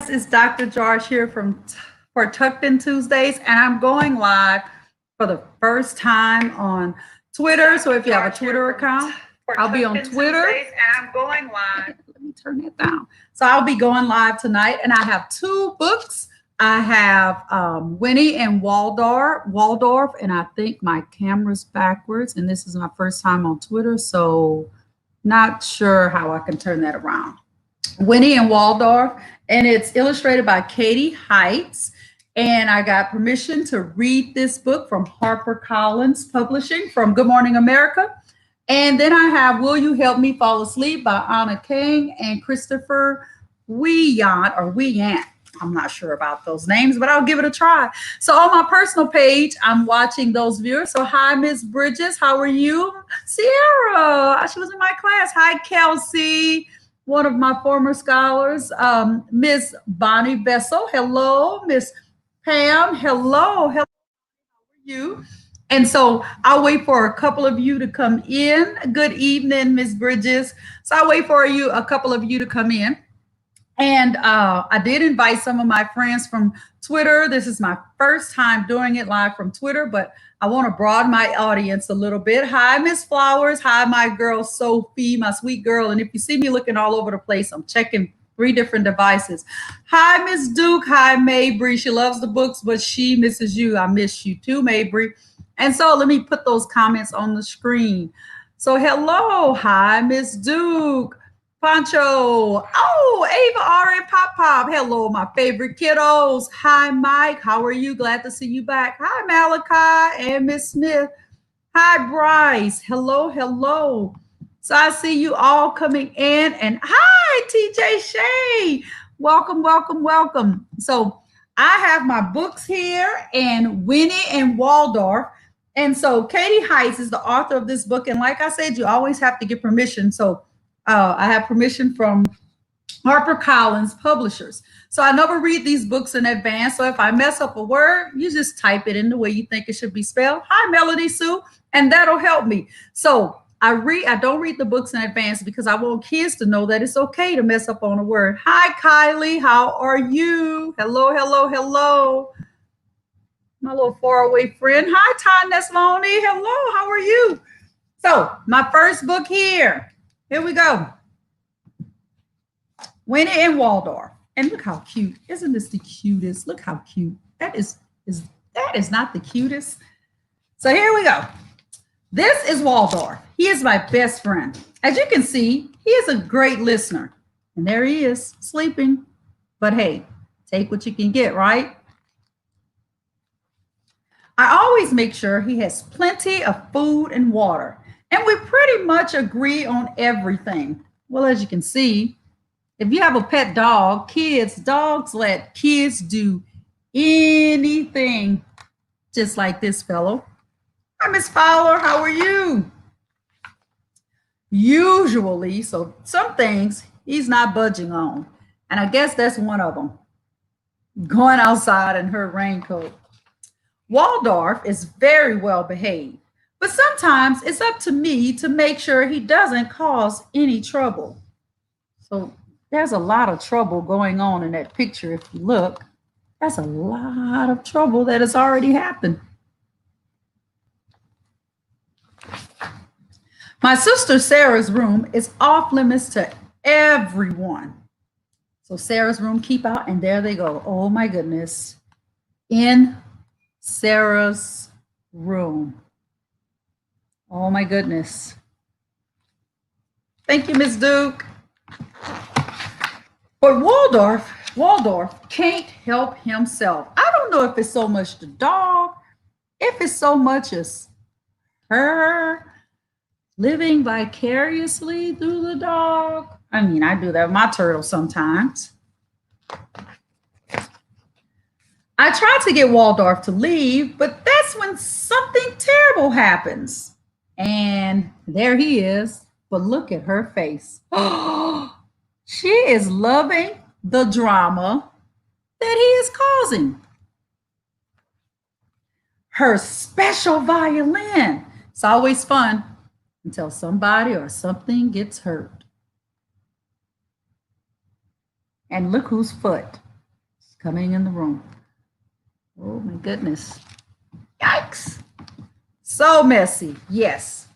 It's Dr. Josh here for Tucked In Tuesdays, and I'm going live for the first time on Twitter. So if you have a Twitter account, I'll be on Twitter, and I'm going live. Let me turn that down. So I'll be going live tonight, and I have two books. I have Winnie and Waldorf, and I think my camera's backwards, and this is my first time on Twitter, so not sure how I can turn that around. Winnie and Waldorf, and it's illustrated by Kati Heights. And I got permission to read this book from Harper Publishing from Good Morning America. And then I have Will You Help Me Fall Asleep by Anna Kang and Christopher Weyant. I'm not sure about those names, but I'll give it a try. So on my personal page, I'm watching those viewers. So hi, Miss Bridges. How are you? Sierra. She was in my class. Hi, Kelsey. One of my former scholars, Miss Bonnie Bessel. Hello, Miss Pam. Hello. How are you? And so I'll wait for a couple of you to come in. Good evening, Miss Bridges. So I'll wait for a couple of you to come in. And I did invite some of my friends from Twitter. This is my first time doing it live from Twitter, but I want to broaden my audience a little bit. Hi, Miss Flowers. Hi, my girl, Sophie, my sweet girl. And if you see me looking all over the place, I'm checking 3 different devices. Hi, Miss Duke. Hi, Mabry. She loves the books, but she misses you. I miss you too, Mabry. And so let me put those comments on the screen. So hello. Hi, Miss Duke. Pancho. Oh, Ava, Ari, Pop. Hello, my favorite kiddos. Hi, Mike. How are you? Glad to see you back. Hi, Malachi and Miss Smith. Hi, Bryce. Hello. So I see you all coming in. And hi, TJ Shay. Welcome. So I have my books here and Winnie and Waldorf. And so Kati Heights is the author of this book. And like I said, you always have to get permission. So I have permission from Harper Publishers. So I never read these books in advance. So if I mess up a word, you just type it in the way you think it should be spelled. Hi, Melody Sue, and that'll help me. So I don't read the books in advance because I want kids to know that it's okay to mess up on a word. Hi, Kylie, how are you? Hello. My little faraway friend. Hi, Ty Nesloni. Hello, how are you? So my first book here. Here we go. Winnie and Waldorf. And look how cute. Isn't this the cutest? Look how cute. That is not the cutest. So here we go. This is Waldorf. He is my best friend. As you can see, he is a great listener. And there he is, sleeping. But hey, take what you can get, right? I always make sure he has plenty of food and water. And we pretty much agree on everything. Well, as you can see, if you have a pet dog, dogs let kids do anything, just like this fellow. Hi, Miss Fowler, how are you? Usually, so some things he's not budging on. And I guess that's one of them. Going outside in her raincoat. Waldorf is very well behaved. But sometimes it's up to me to make sure he doesn't cause any trouble. So there's a lot of trouble going on in that picture. If you look, that's a lot of trouble that has already happened. My sister Sarah's room is off limits to everyone. So Sarah's room, keep out, and there they go. Oh my goodness. In Sarah's room. Oh my goodness. Thank you, Miss Duke. But Waldorf can't help himself. I don't know if it's so much the dog, if it's so much as her living vicariously through the dog. I mean, I do that with my turtle sometimes. I tried to get Waldorf to leave, but that's when something terrible happens. And there he is. But look at her face. She is loving the drama that he is causing. Her special violin. It's always fun until somebody or something gets hurt. And look whose foot. coming in the room. Oh my goodness. Yikes. So messy. Yes.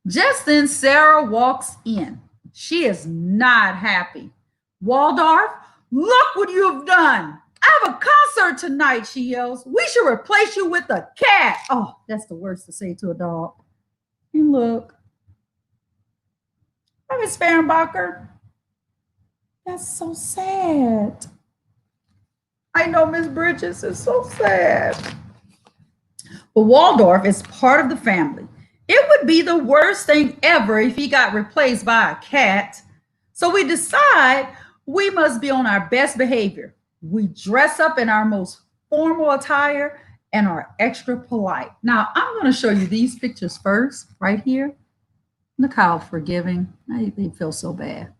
Just then Sarah walks in. She is not happy. Waldorf, look what you have done. I have a concert tonight, she yells. We should replace you with a cat. Oh, that's the worst to say to a dog. And look. Miss Fehrenbacher. That's so sad. I know, Miss Bridges, is so sad. But Waldorf is part of the family. It would be the worst thing ever if he got replaced by a cat. So we decide we must be on our best behavior. We dress up in our most formal attire and are extra polite. Now, I'm going to show you these pictures first, right here. Look how forgiving. They feel so bad.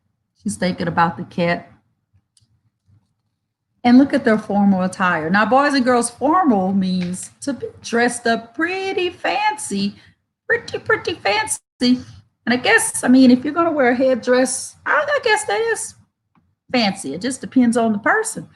She's thinking about the cat. And look at their formal attire. Now, boys and girls, formal means to be dressed up pretty fancy, pretty fancy. And I guess, I mean, if you're going to wear a headdress, I guess that is fancy. It just depends on the person.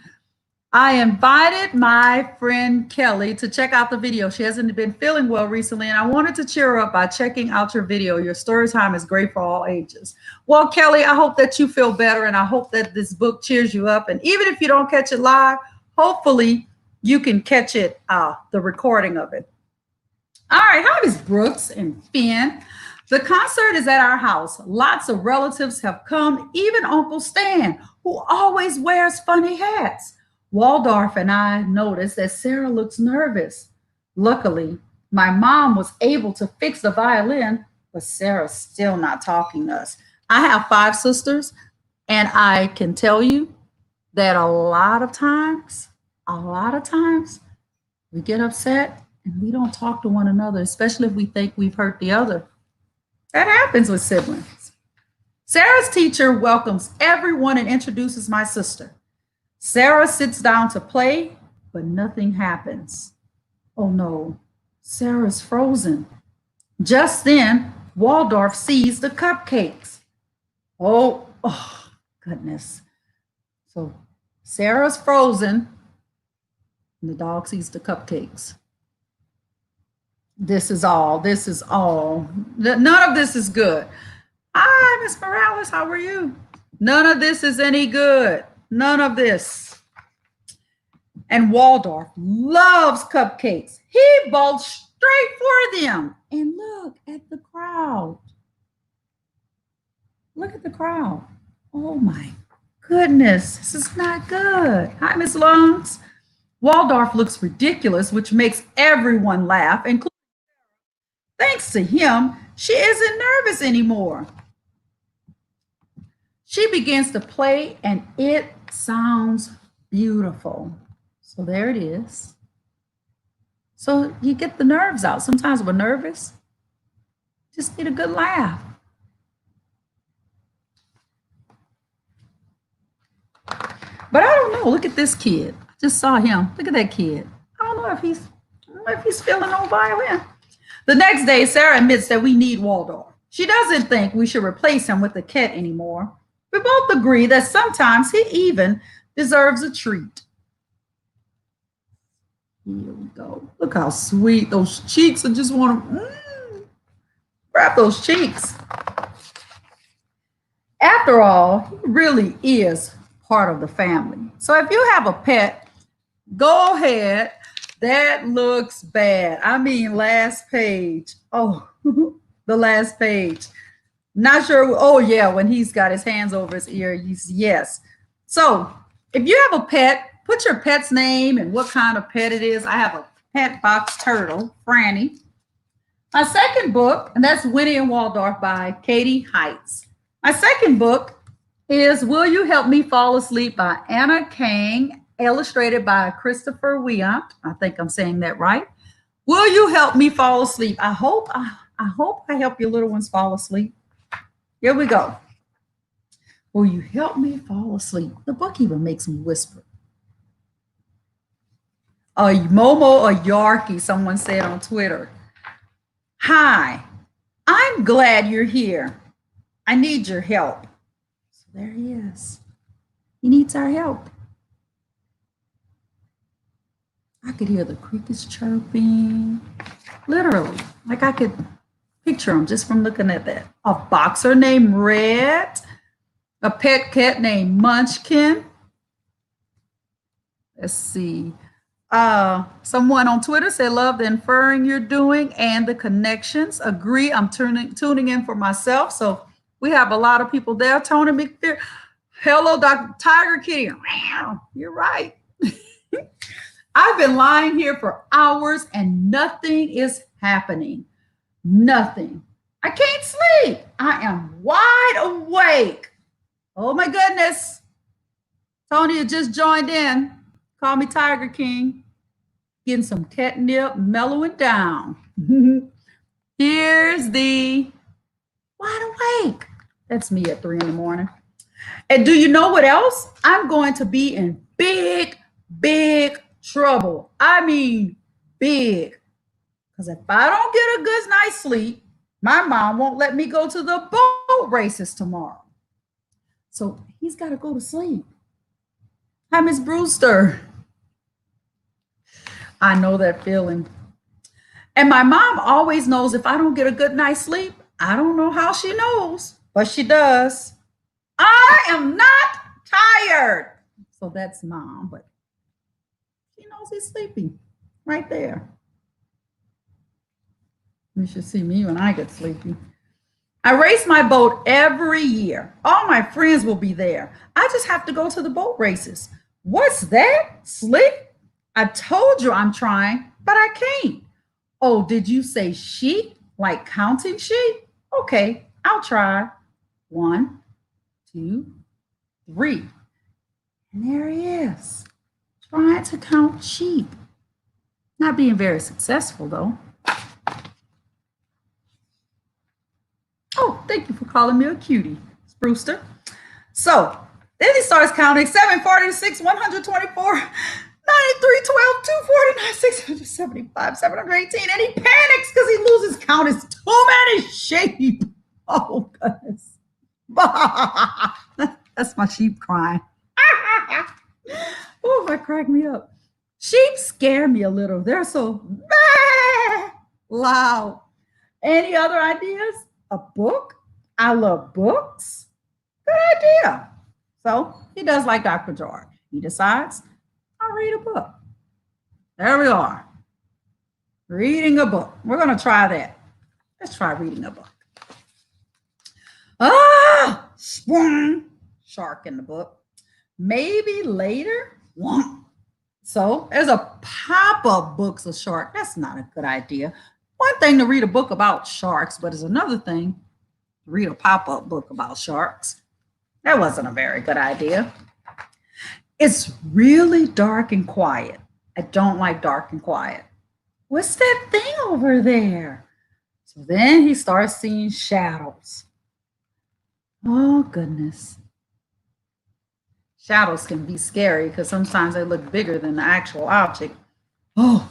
I invited my friend Kelly to check out the video. She hasn't been feeling well recently, and I wanted to cheer her up by checking out your video. Your story time is great for all ages. Well, Kelly, I hope that you feel better, and I hope that this book cheers you up. And even if you don't catch it live, hopefully you can catch it, the recording of it. All right, hi, Miss Brooks and Finn. The concert is at our house. Lots of relatives have come, even Uncle Stan, who always wears funny hats. Waldorf and I noticed that Sarah looks nervous. Luckily, my mom was able to fix the violin, but Sarah's still not talking to us. I have 5 sisters, and I can tell you that a lot of times, we get upset and we don't talk to one another, especially if we think we've hurt the other. That happens with siblings. Sarah's teacher welcomes everyone and introduces my sister. Sarah sits down to play, but nothing happens. Oh no, Sarah's frozen. Just then, Waldorf sees the cupcakes. Oh, goodness. So Sarah's frozen, and the dog sees the cupcakes. This is all. None of this is good. Hi, Miss Morales, how are you? None of this is any good. None of this. And Waldorf loves cupcakes. He bolts straight for them. And look at the crowd. Look at the crowd. Oh my goodness, this is not good. Hi, Miss Lungs. Waldorf looks ridiculous, which makes everyone laugh, including Sarah. Thanks to him, she isn't nervous anymore. She begins to play, and it sounds beautiful. So there it is. So you get the nerves out. Sometimes we're nervous. Just need a good laugh. But I don't know. Look at this kid. I just saw him. Look at that kid. I don't know if he's feeling no violin. The next day, Sarah admits that we need Waldorf. She doesn't think we should replace him with a cat anymore. We both agree that sometimes he even deserves a treat. Here we go. Look how sweet those cheeks. I just want to grab those cheeks. After all, he really is part of the family. So if you have a pet, go ahead. That looks bad. I mean, last page. Oh, the last page. Not sure. Oh, yeah, when he's got his hands over his ear. Yes. So if you have a pet, put your pet's name and what kind of pet it is. I have a pet box turtle, Franny. My second book, and that's Winnie and Waldorf by Katie Heights. My second book is Will You Help Me Fall Asleep by Anna Kang, illustrated by Christopher Weyant. I think I'm saying that right. Will you help me fall asleep? I hope I help your little ones fall asleep. Here we go. Will you help me fall asleep? The book even makes me whisper. Momo or Yarky, someone said on Twitter. Hi, I'm glad you're here. I need your help. So there he is. He needs our help. could hear the crickets chirping. Literally, like I could picture them just from looking at that. A boxer named Red, a pet cat named Munchkin. Let's see. Someone on Twitter said, love the inferring you're doing and the connections. Agree. I'm tuning in for myself. So we have a lot of people there. Tony McPherson. Hello, Dr. Tiger Kitty. You're right. I've been lying here for hours and nothing is happening. Nothing. I can't sleep. I am wide awake. Oh my goodness. Tony had just joined in. Call me Tiger King. Getting some catnip, mellowing down. Here's the wide awake. That's me at 3 in the morning. And do you know what else? I'm going to be in big, big trouble. I mean, big. Because if I don't get a good night's sleep, my mom won't let me go to the boat races tomorrow. So he's got to go to sleep. Hi, Miss Brewster. I know that feeling. And my mom always knows if I don't get a good night's sleep, I don't know how she knows, but she does. I am not tired. So that's mom, but she knows he's sleeping right there. You should see me when I get sleepy. I race my boat every year. All my friends will be there. I just have to go to the boat races. What's that? Sleep? I told you I'm trying, but I can't. Oh, did you say sheep? Like counting sheep? Okay, I'll try. 1, 2, 3. And there he is, trying to count sheep. Not being very successful, though. Oh, thank you for calling me a cutie, Brewster. So then he starts counting 746, 124, 93, 12, 249, 675, 718, and he panics because he loses count. It's too many sheep. Oh, goodness. That's my sheep crying. Oh, that cracked me up. Sheep scare me a little. They're so loud. Any other ideas? A book? I love books. Good idea. So he does like Dr. George. He decides, I'll read a book. There we are. Reading a book. We're going to try that. Let's try reading a book. Swung. Shark in the book. Maybe later. So there's a pop-up books of shark. That's not a good idea. One thing to read a book about sharks, but it's another thing to read a pop-up book about sharks. That wasn't a very good idea. It's really dark and quiet. I don't like dark and quiet. What's that thing over there? So then he starts seeing shadows. Oh, goodness. Shadows can be scary because sometimes they look bigger than the actual object. Oh,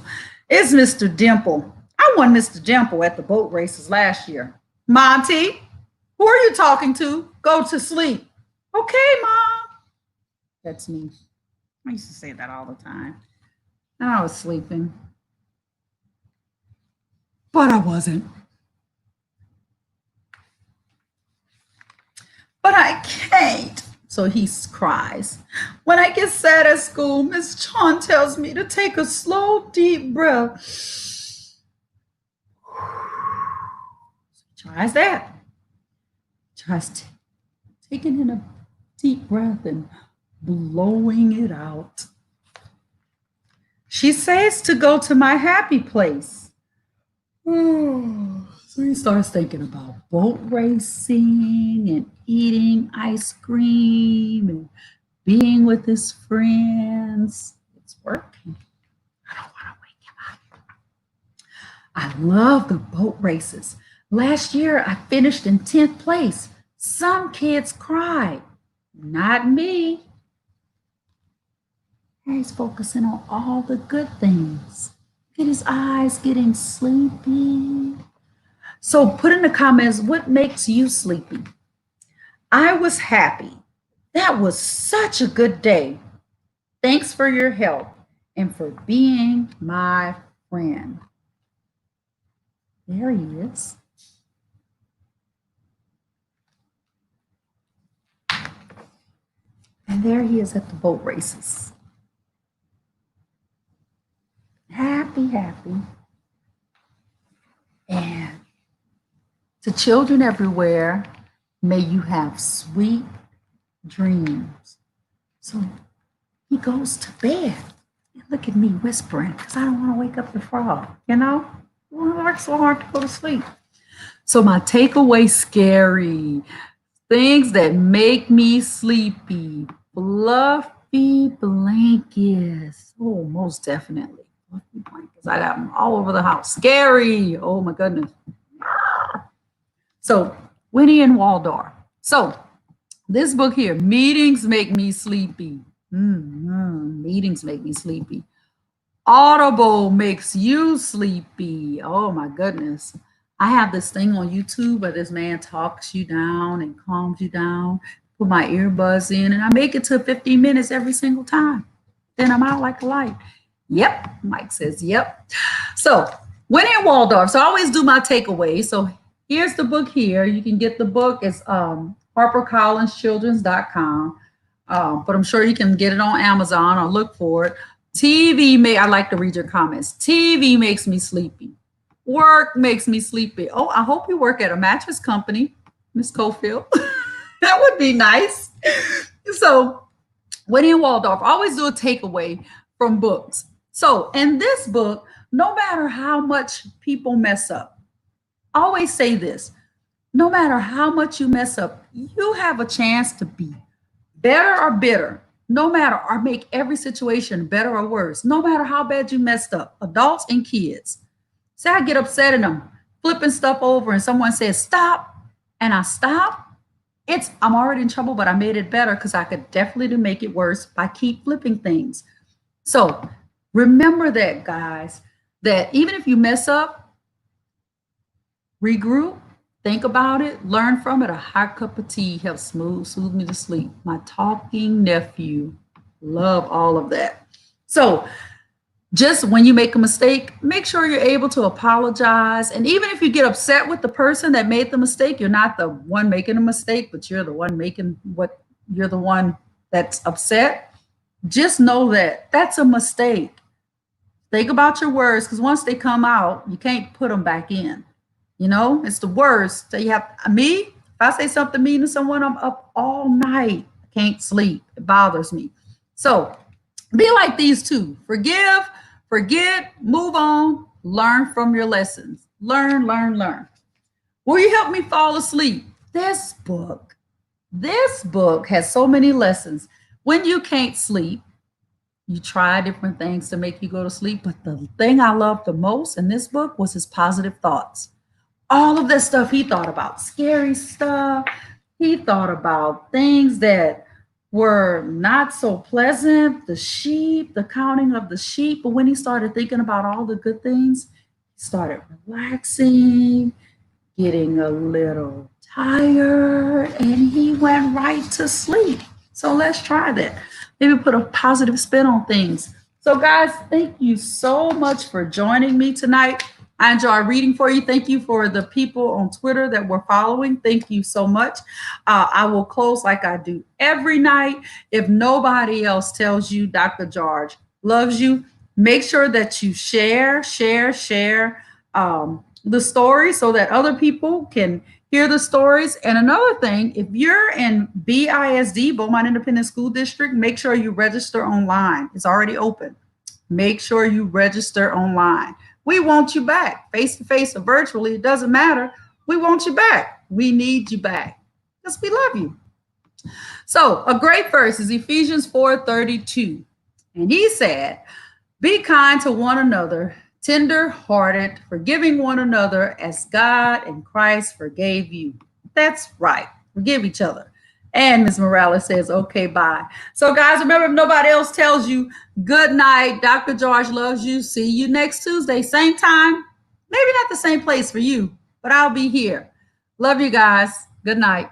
it's Mr. Dimple. I won Mr. Dimple at the boat races last year. Monty, who are you talking to? Go to sleep. Okay, Mom. That's me. I used to say that all the time. And I was sleeping. But I wasn't. But I can't. So he cries. When I get sad at school, Miss Chon tells me to take a slow, deep breath. So he tries that. Tries taking in a deep breath and blowing it out. She says to go to my happy place. So he starts thinking about boat racing and eating ice cream and being with his friends. It's working. I don't want to wake him up. I love the boat races. Last year, I finished in 10th place. Some kids cried. Not me. He's focusing on all the good things. Look at his eyes getting sleepy. So put in the comments, what makes you sleepy? I was happy. That was such a good day. Thanks for your help. and for being my friend. There he is. And there he is at the boat races. Happy, happy. And to children everywhere, may you have sweet dreams. So he goes to bed. And look at me whispering because I don't want to wake up the frog, you know? I work so hard to go to sleep. So my takeaway scary. Things that make me sleepy. Fluffy blankets. Oh, most definitely. Fluffy blankets. I got them all over the house. Scary. Oh my goodness. So Winnie and Waldorf. So this book here, Meetings Make Me Sleepy. Meetings make me sleepy. Audible makes you sleepy. Oh my goodness. I have this thing on YouTube where this man talks you down and calms you down. Put my earbuds in and I make it to 15 minutes every single time. Then I'm out like a light. Yep. Mike says, yep. So Winnie and Waldorf. So I always do my takeaway. So here's the book here. You can get the book. It's HarperCollinsChildren's.com. But I'm sure you can get it on Amazon or look for it. I like to read your comments. TV makes me sleepy. Work makes me sleepy. Oh, I hope you work at a mattress company, Miss Cofield. That would be nice. So Winnie and Waldorf, always do a takeaway from books. So in this book, no matter how much people mess up, I always say this, no matter how much you mess up, you have a chance to be better or bitter, no matter, or make every situation better or worse, no matter how bad you messed up, adults and kids. Say I get upset and I'm flipping stuff over and someone says, stop, and I stop. I'm already in trouble, but I made it better because I could definitely make it worse by keep flipping things. So remember that, guys, that even if you mess up, regroup, think about it, learn from it. A hot cup of tea helps soothe me to sleep. My talking nephew, love all of that. So just when you make a mistake, make sure you're able to apologize. And even if you get upset with the person that made the mistake, you're not the one making a mistake, but you're the one you're the one that's upset. Just know that that's a mistake. Think about your words, because once they come out, you can't put them back in. You know, it's the worst. So you have me, if I say something mean to someone, I'm up all night. I can't sleep. It bothers me. So be like these two. Forgive, forget, move on, learn from your lessons. Learn. Will you help me fall asleep? This book has so many lessons. When you can't sleep, you try different things to make you go to sleep. But the thing I loved the most in this book was his positive thoughts. All of that stuff he thought about, scary stuff. He thought about things that were not so pleasant, the sheep, the counting of the sheep. But when he started thinking about all the good things, he started relaxing, getting a little tired, and he went right to sleep. So let's try that. Maybe put a positive spin on things. So guys, thank you so much for joining me tonight. I enjoy reading for you. Thank you for the people on Twitter that were following. Thank you so much. I will close like I do every night. If nobody else tells you Dr. George loves you, make sure that you share the story so that other people can hear the stories. And another thing, if you're in BISD, Beaumont Independent School District, make sure you register online. It's already open. Make sure you register online. We want you back, face-to-face or virtually. It doesn't matter. We want you back. We need you back because we love you. So a great verse is Ephesians 4:32. And he said, be kind to one another, tender-hearted, forgiving one another as God and Christ forgave you. That's right. Forgive each other. And Ms. Morales says, okay, bye. So guys, remember, if nobody else tells you, good night. Dr. George loves you. See you next Tuesday, same time. Maybe not the same place for you, but I'll be here. Love you guys. Good night.